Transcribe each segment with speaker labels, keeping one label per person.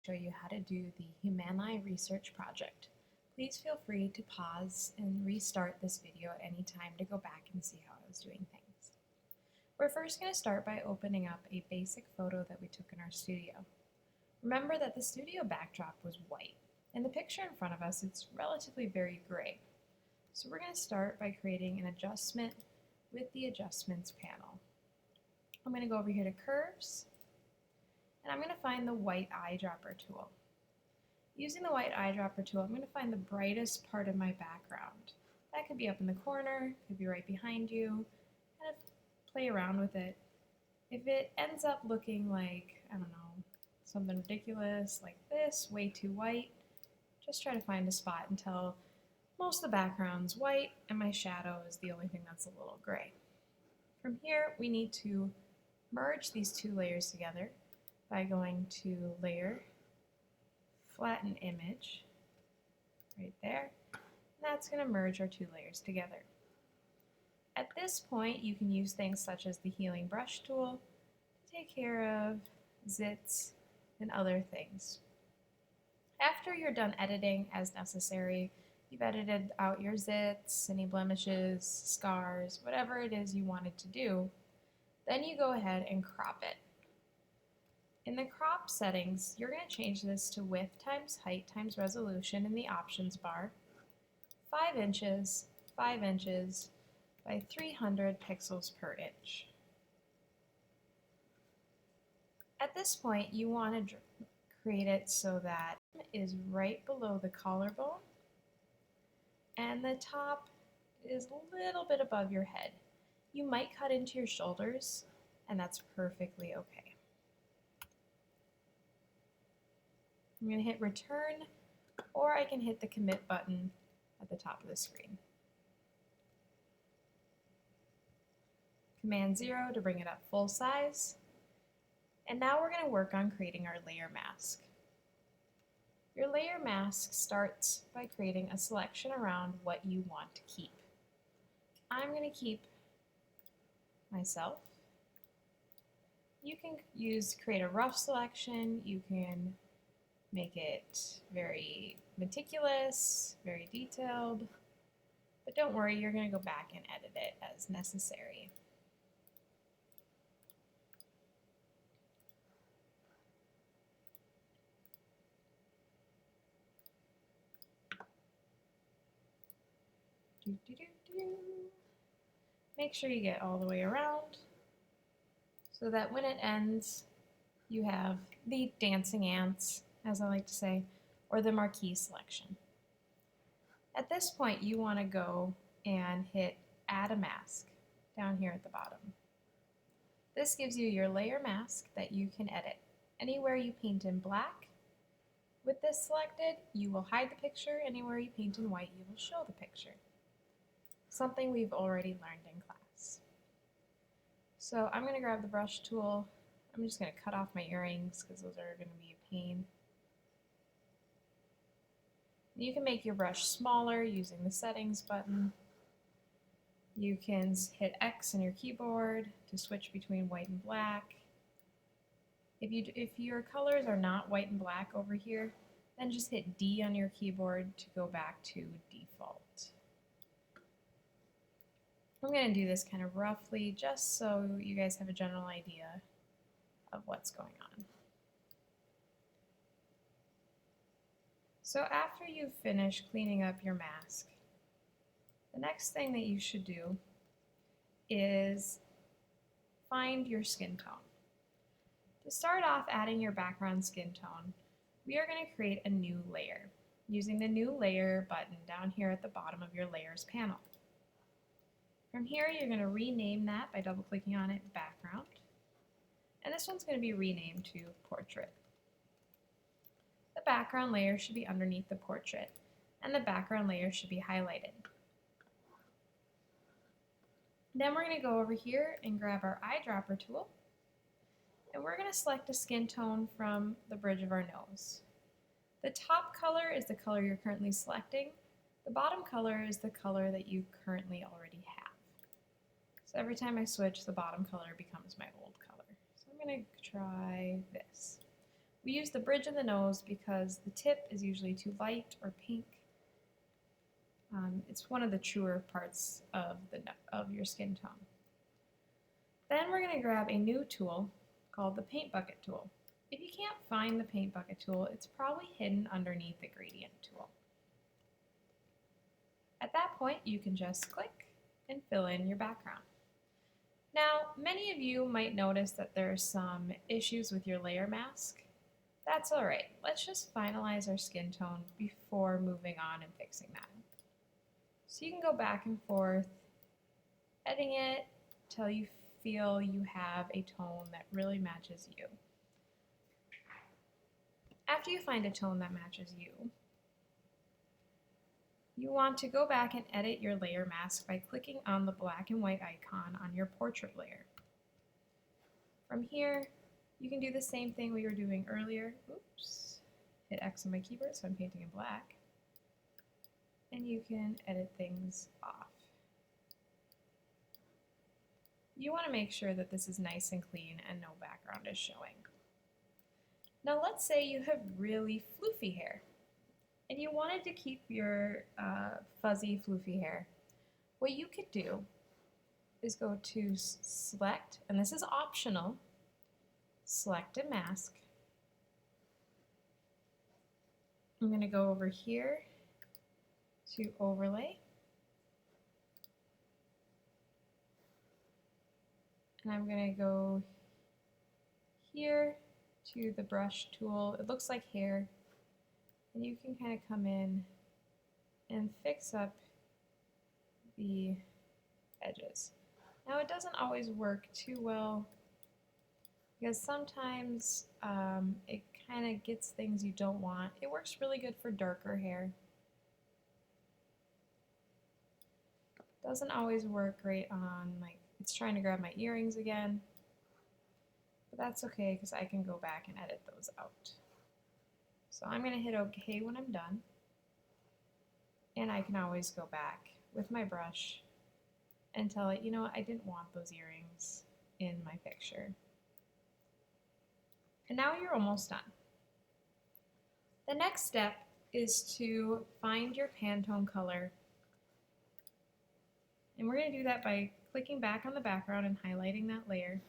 Speaker 1: show you how to do the Humanae Research Project. Please feel free to pause and restart this video at any time to go back and see how I was doing things. We're first going to start by opening up a basic photo that we took in our studio. Remember that the studio backdrop was white. In the picture in front of us, it's relatively very gray. So we're going to start by creating an adjustment with the Adjustments panel. I'm going to go over here to Curves, and I'm going to find the white eyedropper tool. Using the white eyedropper tool, I'm going to find the brightest part of my background. That could be up in the corner, could be right behind you. Kind of play around with it. If it ends up looking like, I don't know, something ridiculous like this, way too white, just try to find a spot until most of the background's white and my shadow is the only thing that's a little gray. From here, we need to merge these two layers together by going to Layer, Flatten Image, right there. And that's going to merge our two layers together. At this point, you can use things such as the Healing Brush tool to take care of zits and other things. After you're done editing as necessary, you've edited out your zits, any blemishes, scars, whatever it is you wanted to do, then you go ahead and crop it. In the crop settings, you're going to change this to width times height times resolution in the options bar, 5 inches by 300 pixels per inch. At this point, you want to create it so that it is right below the collarbone and the top is a little bit above your head. You might cut into your shoulders, and that's perfectly okay. I'm going to hit return, or I can hit the commit button at the top of the screen. Command 0 to bring it up full size. And now we're going to work on creating our layer mask. Your layer mask starts by creating a selection around what you want to keep. I'm going to keep myself. You can create a rough selection. You can make it very meticulous, very detailed, but don't worry, you're going to go back and edit it as necessary. Make sure you get all the way around so that when it ends, you have the dancing ants, as I like to say, or the marquee selection. At this point, you want to go and hit Add a Mask down here at the bottom. This gives you your layer mask that you can edit. Anywhere you paint in black, with this selected, you will hide the picture. Anywhere you paint in white, you will show the picture. Something we've already learned in class. So I'm going to grab the brush tool. I'm just going to cut off my earrings because those are going to be a pain. You can make your brush smaller using the settings button. You can hit X on your keyboard to switch between white and black. If your colors are not white and black over here, then just hit D on your keyboard to go back to default. I'm going to do this kind of roughly just so you guys have a general idea of what's going on. So after you've finished cleaning up your mask, the next thing that you should do is find your skin tone. To start off adding your background skin tone, we are going to create a new layer using the New Layer button down here at the bottom of your Layers panel. From here, you're going to rename that by double-clicking on it, Background. And this one's going to be renamed to Portrait. The background layer should be underneath the portrait, and the background layer should be highlighted. Then we're going to go over here and grab our eyedropper tool, and we're going to select a skin tone from the bridge of our nose. The top color is the color you're currently selecting. The bottom color is the color that you currently already have. So every time I switch, the bottom color becomes my old color. So I'm going to try this. We use the bridge of the nose because the tip is usually too light or pink. It's one of the truer parts of your skin tone. Then we're going to grab a new tool called the paint bucket tool. If you can't find the paint bucket tool, it's probably hidden underneath the gradient tool. At that point, you can just click and fill in your background. Now, many of you might notice that there's some issues with your layer mask. That's all right. Let's just finalize our skin tone before moving on and fixing that. So you can go back and forth, editing it till you feel you have a tone that really matches you. After you find a tone that matches you, you want to go back and edit your layer mask by clicking on the black and white icon on your portrait layer. From here, you can do the same thing we were doing earlier. Oops, hit X on my keyboard, so I'm painting in black. And you can edit things off. You want to make sure that this is nice and clean and no background is showing. Now let's say you have really floofy hair and you wanted to keep your fuzzy floofy hair. What you could do is go to select, and this is optional, select a mask. I'm going to go over here to overlay. And I'm going to go here to the brush tool. It looks like hair. And you can kind of come in and fix up the edges. Now it doesn't always work too well because sometimes it kind of gets things you don't want. It works really good for darker hair. Doesn't always work great on, like, it's trying to grab my earrings again. But that's okay because I can go back and edit those out. So I'm going to hit OK when I'm done. And I can always go back with my brush and tell it, you know what, I didn't want those earrings in my picture. And now you're almost done. The next step is to find your Pantone color. And we're going to do that by clicking back on the background and highlighting that layer.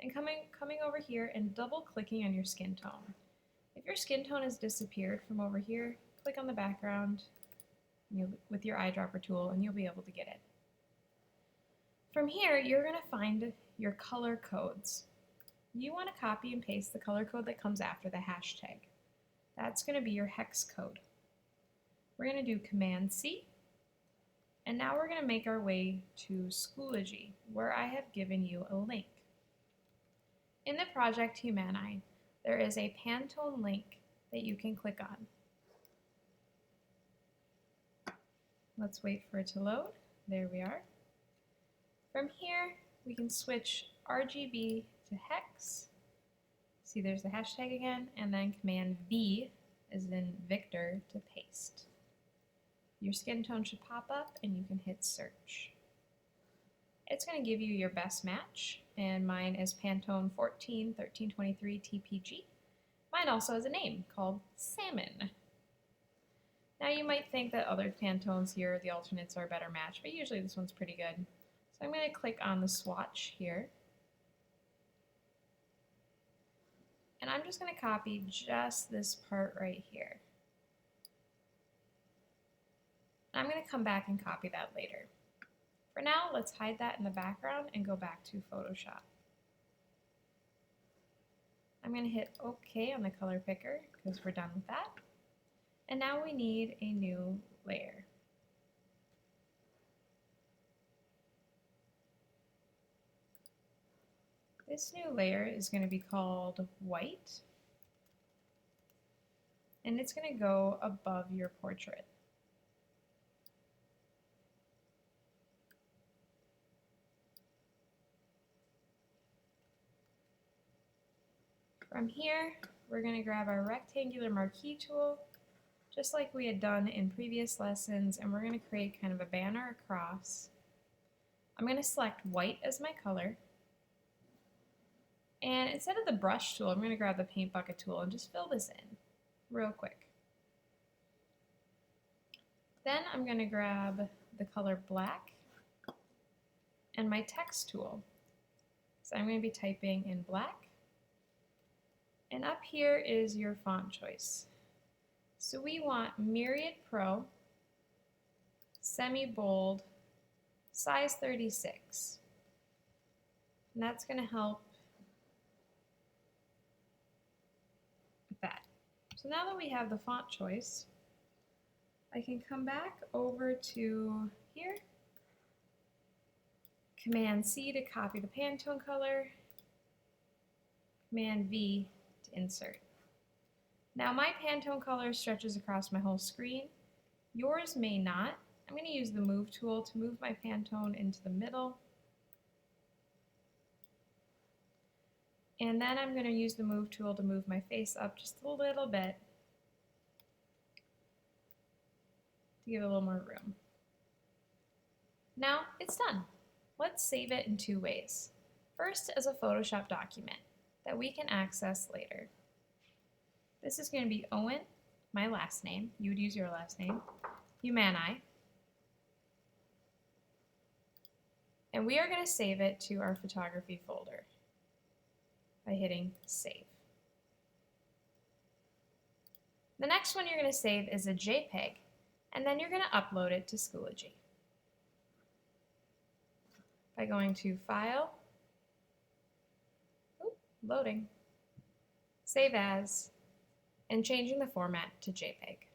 Speaker 1: And coming over here and double clicking on your skin tone. If your skin tone has disappeared from over here, click on the background with your eyedropper tool and you'll be able to get it. From here, you're going to find your color codes. You want to copy and paste the color code that comes after the hashtag. That's going to be your hex code. We're going to do Command C. And now we're going to make our way to Schoology, where I have given you a link. In the project Humanae, there is a Pantone link that you can click on. Let's wait for it to load. There we are. From here, we can switch RGB to hex. See, there's the hashtag again, and then Command V, as in Victor, to paste. Your skin tone should pop up and you can hit search. It's going to give you your best match, and mine is Pantone 141323 TPG. Mine also has a name called Salmon. Now you might think that other Pantones here, the alternates, are a better match, but usually this one's pretty good. So I'm going to click on the swatch here. And I'm just going to copy just this part right here. I'm going to come back and copy that later. For now, let's hide that in the background and go back to Photoshop. I'm going to hit OK on the color picker because we're done with that. And now we need a new layer. This new layer is going to be called White, and it's going to go above your portrait. From here, we're going to grab our rectangular marquee tool, just like we had done in previous lessons, and we're going to create kind of a banner across. I'm going to select white as my color, And instead of the brush tool, I'm going to grab the paint bucket tool and just fill this in real quick. Then I'm going to grab the color black and my text tool. So I'm going to be typing in black. And up here is your font choice. So we want Myriad Pro, semi-bold, size 36. And that's going to help with that. So now that we have the font choice, I can come back over to here, Command C to copy the Pantone color, Command V to insert. Now my Pantone color stretches across my whole screen. Yours may not. I'm going to use the Move tool to move my Pantone into the middle. And then I'm going to use the Move tool to move my face up just a little bit to give it a little more room. Now it's done. Let's save it in two ways. First, as a Photoshop document that we can access later. This is going to be Owen, my last name. You would use your last name. Humanae. And we are going to save it to our photography folder by hitting save. The next one you're going to save is a JPEG, and then you're going to upload it to Schoology by going to File, loading, Save As, and changing the format to JPEG.